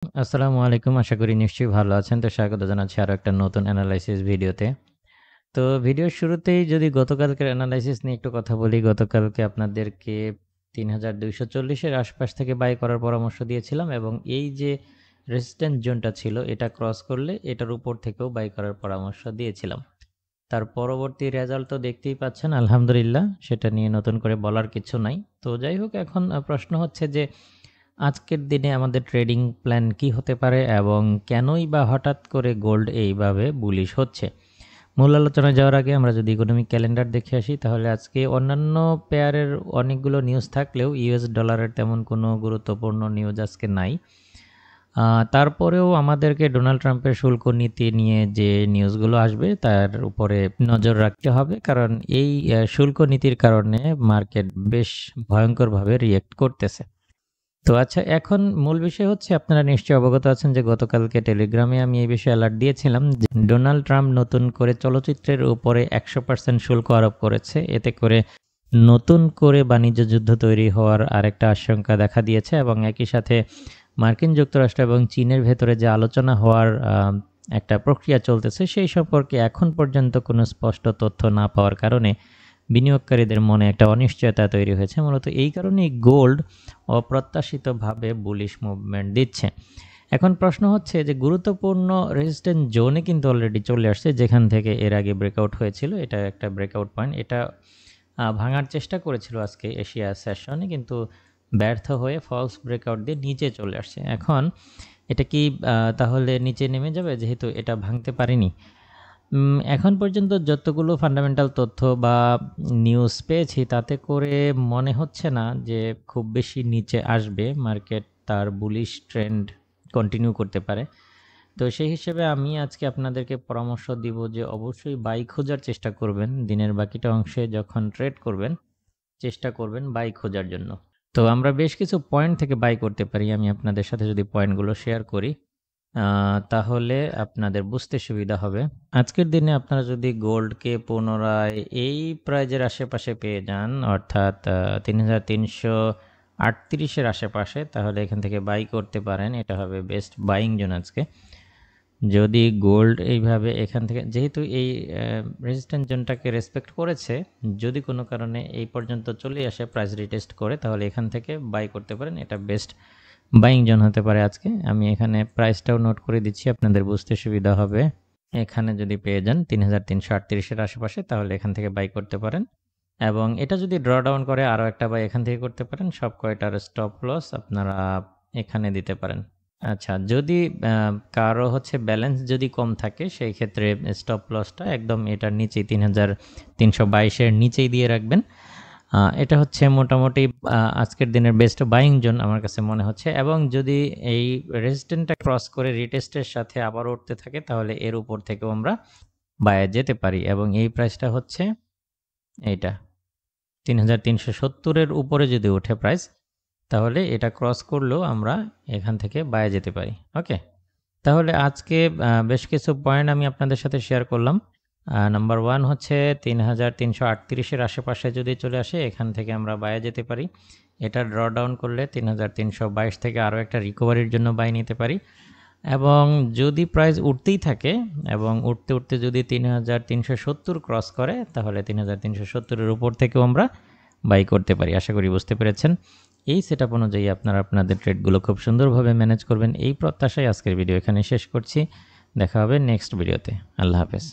আসসালামু আলাইকুম। আশা করি নিশ্চয়ই ভালো আছেন। তো স্বাগত জানাচ্ছি আরো একটা নতুন এনালাইসিস ভিডিওতে। তো ভিডিওর শুরুতেই যদি গতকালকের এনালাইসিস নিয়ে একটু কথা বলি। গতকালকে আপনাদেরকে ৩২৪০ এর আশপাশ থেকে বাই করার পরামর্শ দিয়েছিলাম এবং এই যে রেজিস্ট্যান্স জোনটা ছিল এটা ক্রস করলে এটার উপর থেকেও বাই করার পরামর্শ দিয়েছিলাম। তার পরবর্তী রেজাল্ট তো দেখতেই পাচ্ছেন আলহামদুলিল্লাহ। সেটা নিয়ে নতুন করে বলার কিছু নাই। তো যাই হোক এখন প্রশ্ন হচ্ছে যে আজকের দিনে আমাদের ট্রেডিং প্ল্যান কি হতে পারে এবং কেনই বা হঠাৎ করে গোল্ড এইভাবে বুলিশ হচ্ছে? মূল আলোচনায় যাওয়ার আগে আমরা যদি ইকোনমিক ক্যালেন্ডার দেখে আসি তাহলে আজকে অন্যান্য পেয়ারের অনেকগুলো নিউজ থাকলেও ইউএস ডলারের তেমন কোনো গুরুত্বপূর্ণ নিউজ আজকে নাই। তারপরেও আমাদেরকে ডোনাল্ড ট্রাম্পের শুল্ক নীতি নিয়ে যে নিউজগুলো আসবে তার উপরে নজর রাখতে হবে, কারণ এই শুল্ক নীতির কারণে মার্কেট বেশ ভয়ঙ্করভাবে রিয়েক্ট করতেছে। তো আচ্ছা, এখন মূল বিষয় হচ্ছে আপনারা নিশ্চয়ই অবগত আছেন যে গতকালকে টেলিগ্রামে আমি এই বিষয়ে অ্যালার্ট দিয়েছিলাম যে ডোনাল্ড ট্রাম্প নতুন করে চলচ্চিত্রের উপরে 100% শুল্ক আরোপ করেছে। এতে করে নতুন করে বাণিজ্য যুদ্ধ তৈরি হওয়ার আরেকটা আশঙ্কা দেখা দিয়েছে এবং একই সাথে মার্কিন যুক্তরাষ্ট্র এবং চীনের ভেতরে যে আলোচনা হওয়ার একটা প্রক্রিয়া চলতেছে সেই সম্পর্কে এখন পর্যন্ত কোনো স্পষ্ট তথ্য না পাওয়ার কারণে বিনিয়োগকারীদের মনে একটা অনিশ্চয়তা তৈরি হয়েছে। মূলত এই কারণেই গোল্ড অপ্রত্যাশিতভাবে বুলিশ মুভমেন্ট দিচ্ছে। এখন প্রশ্ন হচ্ছে যে গুরুত্বপূর্ণ রেজিস্ট্যান্স জোনে কিন্তু অলরেডি চলে আসছে, যেখান থেকে এর আগে ব্রেকআউট হয়েছিল। এটা একটা ব্রেকআউট পয়েন্ট। এটা ভাঙার চেষ্টা করেছিল আজকে এশিয়া সেশনে, কিন্তু ব্যর্থ হয়ে ফলস ব্রেকআউট দিয়ে নিচে চলে আসছে। এখন এটা কি তাহলে নিচে নেমে যাবে যেহেতু এটা ভাঙতে পারেনি? এখন পর্যন্ত যতগুলো ফান্ডামেন্টাল তথ্য বা নিউজ পেয়েছি তাতে করে মনে হচ্ছে না যে খুব বেশি নিচে আসবে। মার্কেট তার বুলিশ ট্রেন্ড কন্টিনিউ করতে পারে। তো সেই হিসেবে আমি আজকে আপনাদেরকে পরামর্শ দিব যে অবশ্যই বাই খোঁজার চেষ্টা করবেন। দিনের বাকিটা অংশে যখন ট্রেড করবেন চেষ্টা করবেন বাই খোঁজার জন্য। তো আমরা বেশ কিছু পয়েন্ট থেকে বাই করতে পারি। আমি আপনাদের সাথে যদি পয়েন্টগুলো শেয়ার করি তাহলে আপনাদের বুঝতে সুবিধা হবে। আজকের দিনে আপনারা যদি গোল্ডকে পুনরায় এই প্রাইজের আশেপাশে পেয়ে যান, অর্থাৎ ৩৩৩৮ এর আশেপাশে, তাহলে এখান থেকে বাই করতে পারেন। এটা হবে বেস্ট বাইং জোন আজকে। যদি গোল্ড এইভাবে এখান থেকে, যেহেতু এই রেজিস্ট্যান্স জোনটাকে রেসপেক্ট করেছে, যদি কোনো কারণে এই পর্যন্ত চলে আসে প্রাইস রিটেস্ট করে, তাহলে এখান থেকে বাই করতে পারেন। এটা বেস্ট বাইং জোন হতে পারে আজকে। আমি এখানে প্রাইসটাও নোট করে দিচ্ছি, আপনাদের বুঝতে সুবিধা হবে। এখানে যদি পেয়ে যান ৩৩৩৮ এর আশেপাশে, তাহলে এখান থেকে বাই করতে পারেন এবং এটা যদি ড্র ডাউন করে আরও একটা বাই এখান থেকে করতে পারেন। সব কয়টার স্টপ লস আপনারা এখানে দিতে পারেন। আচ্ছা, যদি কারো হচ্ছে ব্যালেন্স যদি কম থাকে সেই ক্ষেত্রে স্টপ লসটা একদম এটার নিচেই ৩৩২২ এর নিচেই দিয়ে রাখবেন। এটা হচ্ছে মোটামুটি আজকের দিনের বেস্ট বাইং জোন আমার কাছে মনে হচ্ছে, এবং যদি এই রেজিস্ট্যান্সটা ক্রস করে রিটেস্টের সাথে আবার উঠতে থাকে তাহলে এর উপর থেকেও আমরা বায়ে যেতে পারি এবং এই প্রাইসটা হচ্ছে এইটা ৩৩৭০ এর উপরে যদি ওঠে প্রাইস, তাহলে এটা ক্রস করলেও আমরা এখান থেকে বায়ে যেতে পারি। ওকে, তাহলে আজকে বেশ কিছু পয়েন্ট আমি আপনাদের সাথে শেয়ার করলাম। নাম্বার 1 হচ্ছে ৩৩৩৮ এর আশেপাশে যদি চলে আসে এখান থেকে আমরা বায়ে যেতে পারি। এটা ড্র ডাউন করলে ৩৩২২ থেকে আরও একটা রিকভারির জন্য বাই নিতে পারি এবং যদি প্রাইস উঠতেই থাকে এবং উঠতে উঠতে যদি ৩৩৭০ ক্রস করে তাহলে ৩৩৭০ এর উপর থেকেও আমরা বাই করতে পারি। আশা করি বুঝতে পেরেছেন। এই সেটআপ অনুযায়ী আপনারা আপনাদের ট্রেডগুলো খুব সুন্দরভাবে ম্যানেজ করবেন এই প্রত্যাশায় আজকের ভিডিও এখানে শেষ করছি। দেখা হবে নেক্সট ভিডিওতে। আল্লাহ হাফেজ।